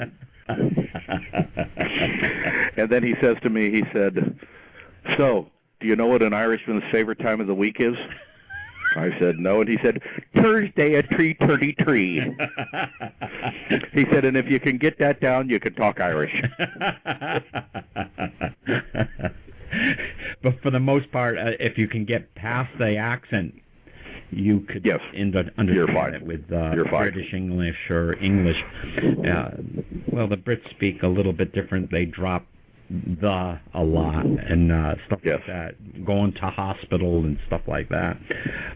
And then he says to me, he said, so, do you know what an Irishman's favorite time of the week is? I said, no, and he said, Thursday at 3:33. He said, and if you can get that down, you can talk Irish. But for the most part, if you can get past the accent, you could understand it with British English or English. Well, the Brits speak a little bit different. They drop a lot and stuff like that, going to hospital and stuff like that.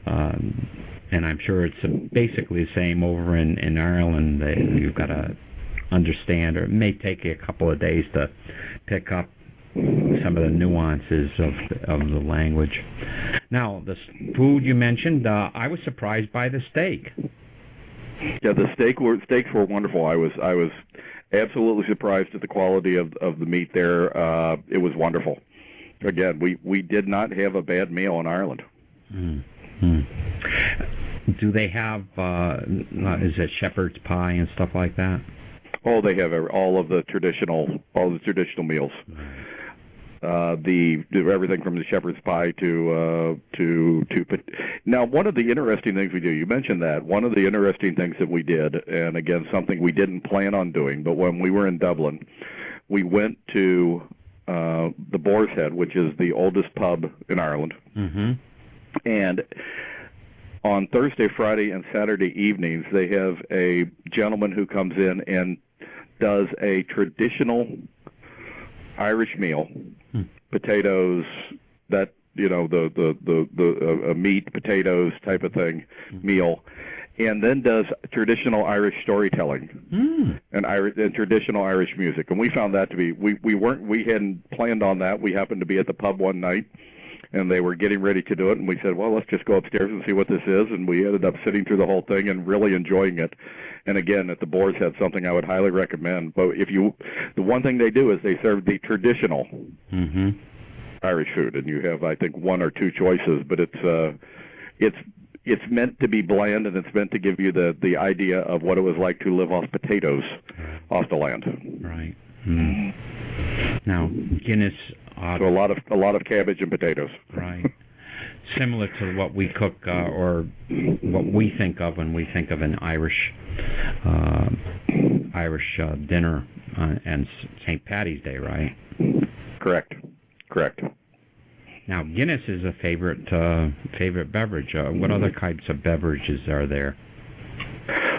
And I'm sure it's basically the same over in Ireland. You've got to understand, or it may take you a couple of days to pick up some of the nuances of the language. Now, the food you mentioned, I was surprised by the steak. Yeah, the steaks were wonderful. I was absolutely surprised at the quality of the meat there. It was wonderful. Again, we did not have a bad meal in Ireland. Mm-hmm. Do they have is it shepherd's pie and stuff like that? Oh, they have all the traditional meals. Everything from the shepherd's pie to now, one of the interesting things we do, you mentioned that, one of the interesting things that we did, and again, something we didn't plan on doing, but when we were in Dublin, we went to the Boar's Head, which is the oldest pub in Ireland. Mm-hmm. And on Thursday, Friday, and Saturday evenings, they have a gentleman who comes in and does a traditional Irish meal, potatoes, that the meat, potatoes type of thing, meal, and then does traditional Irish storytelling and traditional Irish music. And we found that to be we hadn't planned on that. We happened to be at the pub one night, and they were getting ready to do it, and we said, well, let's just go upstairs and see what this is, and we ended up sitting through the whole thing and really enjoying it. And again, at the Boar's Head, something I would highly recommend. But the one thing they do is they serve the traditional Irish food, and you have, I think, one or two choices, but it's meant to be bland, and it's meant to give you the idea of what it was like to live off potatoes off the land. Right. Mm. Now, Guinness. So a lot of cabbage and potatoes. Right. Similar to what we cook or what we think of when we think of an Irish dinner and St. Patty's Day, right? Correct. Now, Guinness is a favorite beverage. What other types of beverages are there?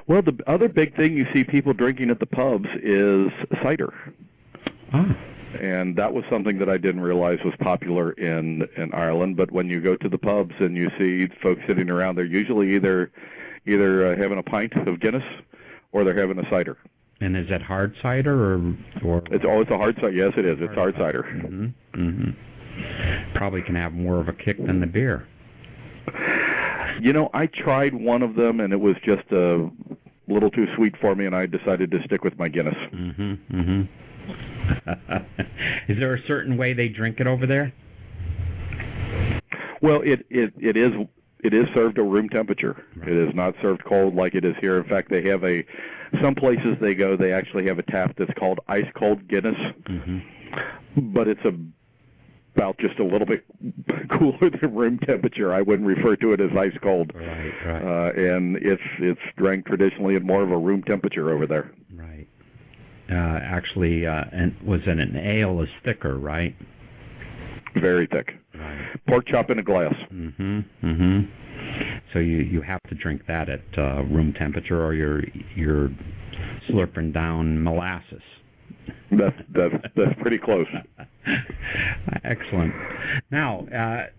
Well, the other big thing you see people drinking at the pubs is cider. Ah. And that was something that I didn't realize was popular in Ireland. But when you go to the pubs and you see folks sitting around, they're usually either having a pint of Guinness or they're having a cider. And is that hard cider or? It's a hard cider. Yes, it is. It's hard cider. Mm-hmm. Mm-hmm. Probably can have more of a kick than the beer. You know, I tried one of them and it was just a little too sweet for me, and I decided to stick with my Guinness. Mm-hmm. Mm-hmm. Is there a certain way they drink it over there? Well, it is served at room temperature. Right. It is not served cold like it is here. In fact, they have some places they actually have a tap that's called ice cold Guinness, mm-hmm. but it's about just a little bit cooler than room temperature. I wouldn't refer to it as ice cold. Right. And it's drank traditionally at more of a room temperature over there. Right. Actually, and was it an ale is thicker, right? Very thick. Right. Pork chop in a glass. Mm-hmm. Mm-hmm. So you have to drink that at room temperature, or you're slurping down molasses. That's pretty close. Excellent. Now,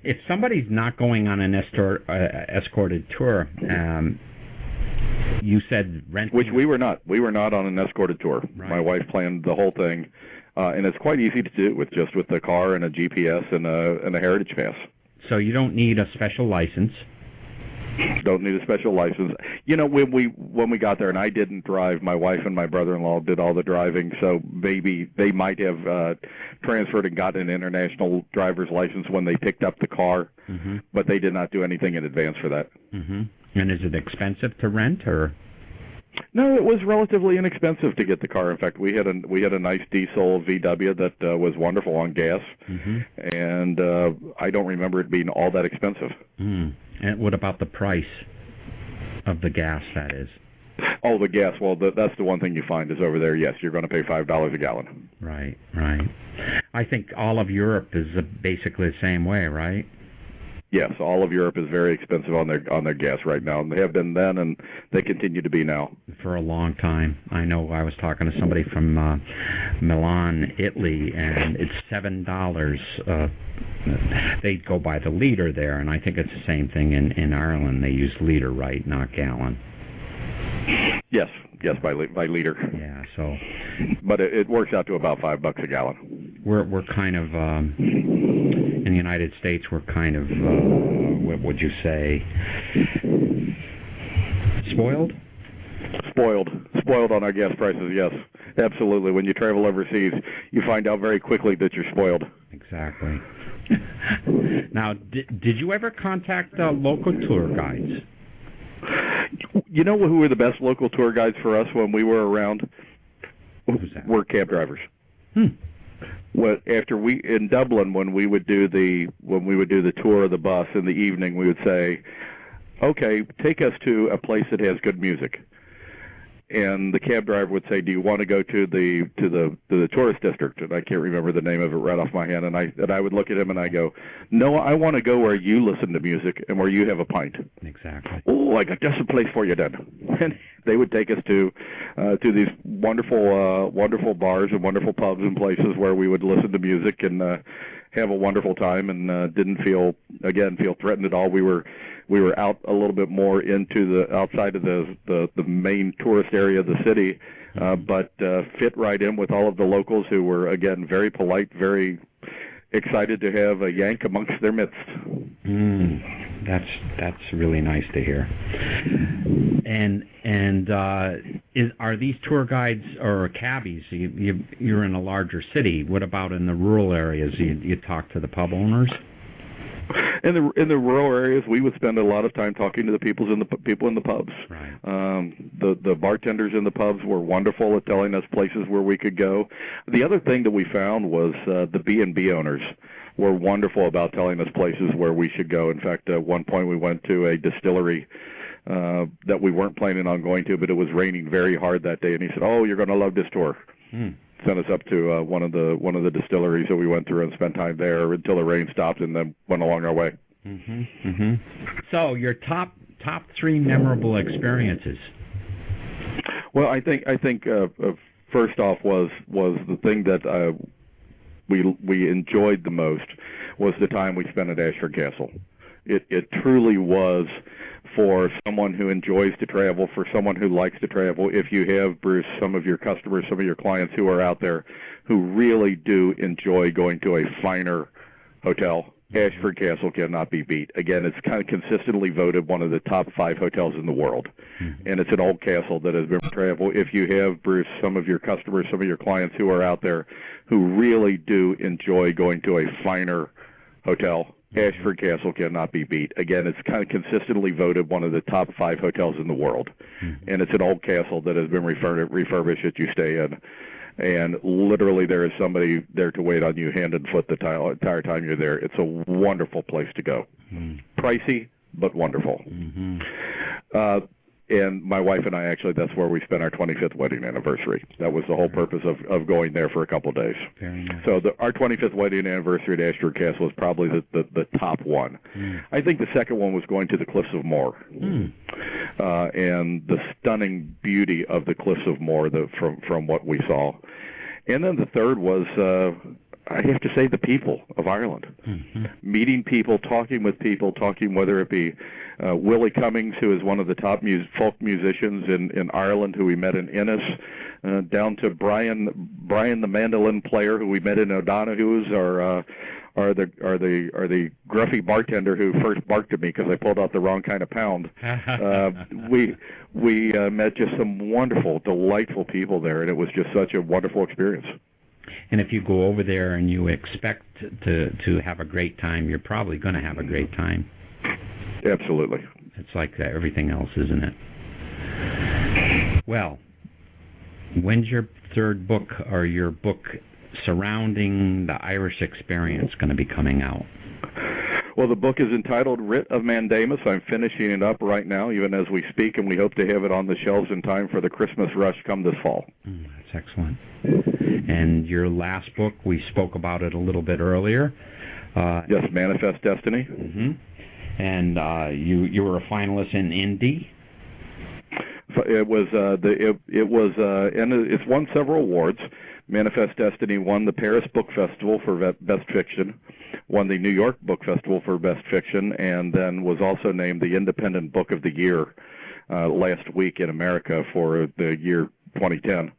if somebody's not going on an escorted tour, you said renting... Which we were not. We were not on an escorted tour. Right. My wife planned the whole thing, and it's quite easy to do with the car and a GPS and a Heritage Pass. So you don't need a special license. Don't need a special license. You know, when we got there, and I didn't drive, my wife and my brother-in-law did all the driving, so maybe they might have transferred and gotten an international driver's license when they picked up the car, mm-hmm. but they did not do anything in advance for that. Mm-hmm. And is it expensive to rent, or? No, it was relatively inexpensive to get the car. In fact, we had a nice diesel VW that was wonderful on gas, mm-hmm. and I don't remember it being all that expensive. Mm. And what about the price of the gas, that is? Oh, the gas. Well, that's the one thing you find is over there, yes, you're going to pay $5 a gallon. Right. I think all of Europe is basically the same way, right? Yes, all of Europe is very expensive on their gas right now, and they have been then, and they continue to be now. For a long time. I know I was talking to somebody from Milan, Italy, and it's $7. They go by the liter there, and I think it's the same thing in Ireland. They use liter, right, not gallon. Yes, by liter. Yeah, so. But it works out to about $5 a gallon. We're kind of in the United States. We're kind of what would you say? Spoiled on our gas prices. Yes, absolutely. When you travel overseas, you find out very quickly that you're spoiled. Exactly. Now, did you ever contact local tour guides? You know who were the best local tour guides for us when we were around? Who's that? Were cab drivers. Well, in Dublin, when we would do the tour of the bus in the evening, we would say, "Okay, take us to a place that has good music." And the cab driver would say, "Do you want to go to the tourist district?" And I can't remember the name of it right off my head. And I would look at him and I go, "No, I want to go where you listen to music and where you have a pint." Exactly. Oh, I got just a place for you then. And they would take us to these wonderful bars and wonderful pubs and places where we would listen to music and have a wonderful time, and didn't feel threatened at all. We were out a little bit more outside of the main tourist area of the city, but fit right in with all of the locals who were, again, very polite, very excited to have a Yank amongst their midst. That's really nice to hear. And are these tour guides or cabbies? You're in a larger city. What about in the rural areas? You talk to the pub owners? In the rural areas, we would spend a lot of time talking to the people in the pubs. Right. The bartenders in the pubs were wonderful at telling us places where we could go. The other thing that we found was the B&B owners were wonderful about telling us places where we should go. In fact, at one point we went to a distillery that we weren't planning on going to, but it was raining very hard that day, and he said, "Oh, you're going to love this tour." Sent us up to one of the distilleries that we went through and spent time there until the rain stopped, and then went along our way. So your top 3 memorable experiences. Well, I think first off was the thing that we enjoyed the most was the time we spent at Ashford Castle. It truly was, for someone who enjoys to travel, for someone who likes to travel. If you have, Bruce, some of your customers, some of your clients who are out there who really do enjoy going to a finer hotel, Ashford Castle cannot be beat. Again, it's kind of consistently voted one of the top 5 hotels in the world. And it's an old castle that has been travel. If you have, Bruce, some of your customers, some of your clients who are out there who really do enjoy going to a finer hotel, Ashford Castle cannot be beat. Again, it's kind of consistently voted one of the top 5 hotels in the world. And it's an old castle that has been refurbished that you stay in. And literally there is somebody there to wait on you hand and foot the entire time you're there. It's a wonderful place to go. Pricey, but wonderful. And my wife and I, actually, that's where we spent our 25th wedding anniversary. That was the whole purpose of going there for a couple of days. Very nice. So our 25th wedding anniversary at Ashford Castle is probably the top one. I think the second one was going to the Cliffs of Morher, and the stunning beauty of the Cliffs of Morher from what we saw. And then the third was, I have to say, the people of Ireland. Meeting people, talking with people, whether it be Willie Cummings, who is one of the top folk musicians in Ireland, who we met in Ennis, down to Brian the mandolin player, who we met in O'Donoghue's, or the gruffy bartender who first barked at me because I pulled out the wrong kind of pound. We met just some wonderful, delightful people there, and it was just such a wonderful experience. And if you go over there and you expect to have a great time, you're probably going to have a great time. Absolutely. It's like everything else, isn't it? Well, when's your third book, or your book surrounding the Irish experience, going to be coming out? Well, the book is entitled Writ of Mandamus. I'm finishing it up right now, even as we speak, and we hope to have it on the shelves in time for the Christmas rush come this fall. That's excellent. And your last book, we spoke about it a little bit earlier. Yes, Manifest Destiny. And you were a finalist in Indy. It was and it's won several awards. Manifest Destiny won the Paris Book Festival for Best Fiction, won the New York Book Festival for Best Fiction, and then was also named the Independent Book of the Year last week in America for the year 2010.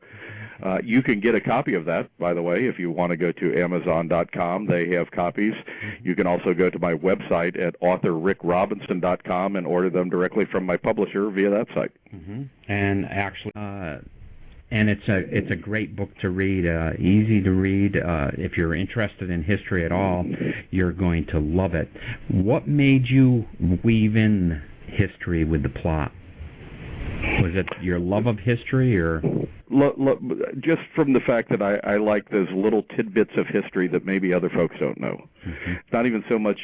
You can get a copy of that, by the way, if you want to go to Amazon.com. They have copies. You can also go to my website at authorrickrobinson.com and order them directly from my publisher via that site. And actually, and it's a great book to read, easy to read. If you're interested in history at all, you're going to love it. What made you weave in history with the plot? Was it your love of history, or? Just from the fact that I like those little tidbits of history that maybe other folks don't know. It's not even so much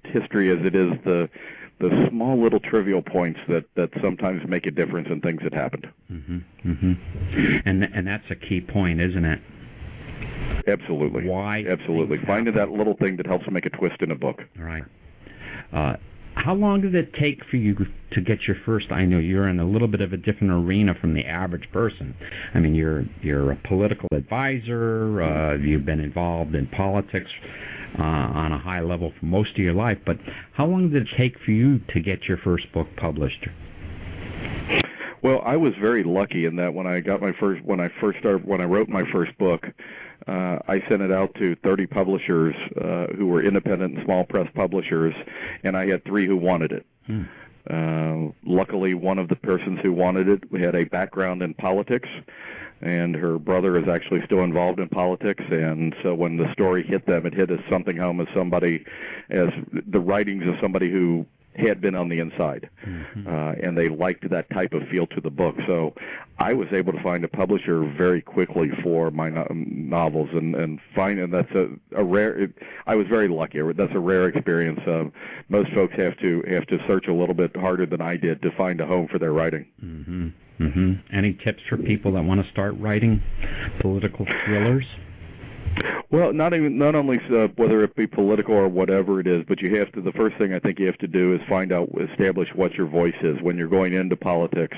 history as it is the small little trivial points that sometimes make a difference in things that happened. And that's a key point, isn't it? Absolutely. Why? Absolutely. Finding that little thing that helps make a twist in a book. All right. How long did it take for you to get your first? I know you're in a little bit of a different arena from the average person. I mean, you're a political advisor. You've been involved in politics on a high level for most of your life. But how long did it take for you to get your first book published? Well, I was very lucky in that when I wrote my first book, I sent it out to 30 publishers who were independent and small press publishers, and I had 3 who wanted it. Luckily, one of the persons who wanted it had a background in politics, and her brother is actually still involved in politics, and so when the story hit them, it hit as something home as the writings of somebody who had been on the inside, and they liked that type of feel to the book. So I was able to find a publisher very quickly for my novels, and that's a rare. I was very lucky. That's a rare experience. Most folks have to search a little bit harder than I did to find a home for their writing. Any tips for people that want to start writing political thrillers? Well, not only whether it be political or whatever it is, but you have to. The first thing I think you have to do is establish what your voice is when you're going into politics.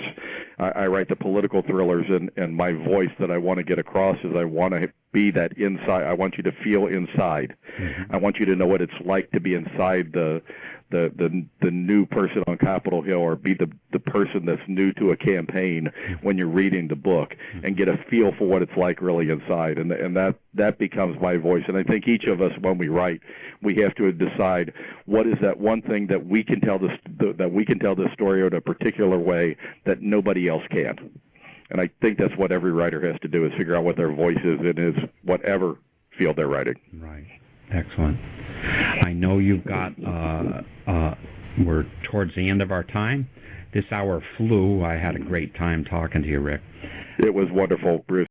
I write the political thrillers, and my voice that I want to get across is I want to be that inside. I want you to feel inside. I want you to know what it's like to be inside the new person on Capitol Hill, or be the person that's new to a campaign when you're reading the book, and get a feel for what it's like really inside, and that becomes my voice. And I think each of us, when we write, we have to decide what is that one thing that we can tell the story in a particular way that nobody else can. And I think that's what every writer has to do, is figure out what their voice is in his whatever field they're writing. Right. Excellent. I know you've got, we're towards the end of our time. This hour flew. I had a great time talking to you, Rick. It was wonderful, Bruce.